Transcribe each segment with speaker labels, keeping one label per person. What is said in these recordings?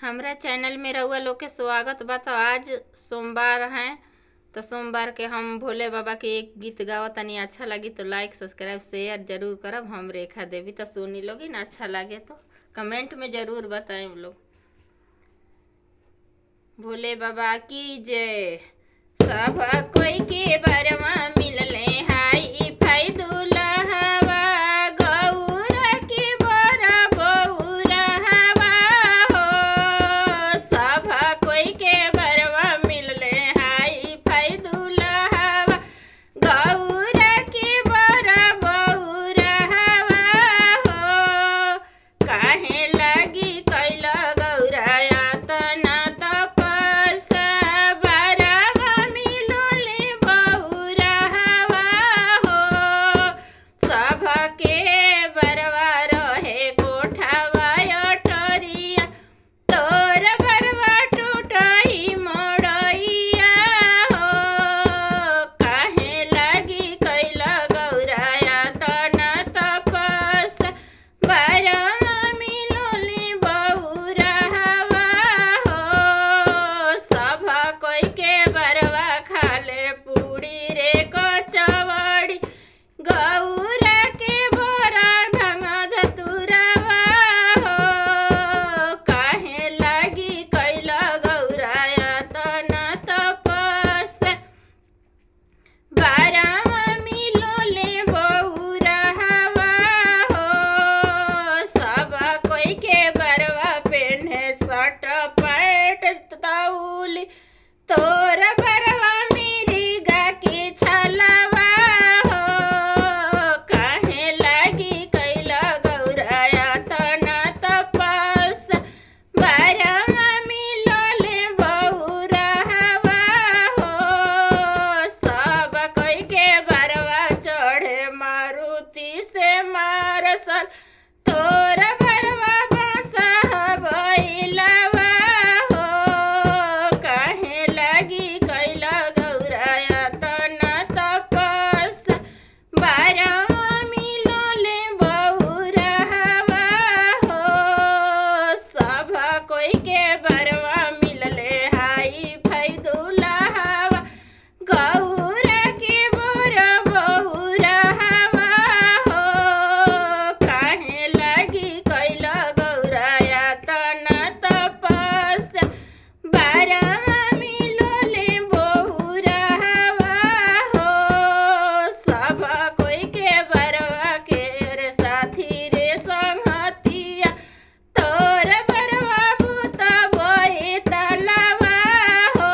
Speaker 1: हमरा चैनल में रउआ लोग के स्वागत बा। तो आज सोमवार है, तो सोमवार के हम भोले बाबा के एक गीत गावत तनी। अच्छा लगी तो लाइक सब्सक्राइब शेयर जरूर करब। हम रेखा देवी। तो सुनी लोगी ना, अच्छा लगे तो कमेंट में जरूर बताएं लोग। भोले बाबा की जय। सब कोई के बरवा मिलले हाई फाई दुल्हवा, गौरा के बरा बउरहवा हो। सब कोई के बरवा मिलले हाई फाई दुल्हवा, गौरा के बरा बउरहवा हो। काहे लगी कैला गौरा यातना तपस्या, बरवा मिलले बउरहवा हो। सबके बरवा रहे कोठवा अटरिया, तोर बरवा टूटई मोड़ैया हो। काहे लगी कैला गौरा यातना तपस्या, बरवा मिलले बउरहवा हो। सब कोई के बरवा खाले पूड़ी रे कचौड़ी, गौरा के बरा धंग धतुरवा हो। काहे लगी कैला गौरा यातना तपस्या, बरवा मिलले बउरहवा हो। सब कोई के बरवा पेन्हे शर्ट पैंट तौली, तोर बरवा मिर्गा के छलवा हो। काहे लगी कैला गौरा यातना तपस्या, बरवा मिलले बउरहवा हो। सब कोई के बरवा चढ़े मारुति से मारसल, तोर बरवा बांसह भइलवा हो। काहे लगी कैला गौरा यातना तपस्या, बरवा मिलले बउरहवा हो। सब कोई के बरवा मिलले हाई फाई दुल्हवा, गौरा के बरा बउरहवा हो। काहे लगी कैला गौरा यातना तपस्या, बरवा मिलले बउरहवा हो। सब कोई के बरवा के रे साथी रे संगतिया, तोर बरवा भूतबई तलवा हो।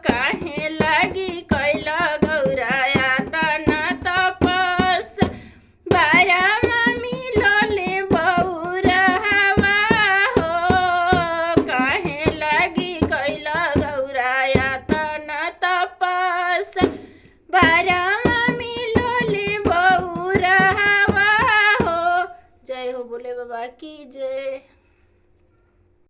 Speaker 1: काहे लगी कैला गौरा यातना तपस्या, बरवा मिलले बउरहवा हो। काहे लगी कैला गौरा यातना तपस्या, बरवा मिलले बउरहवा हो। जय हो भोले बाबा की जय।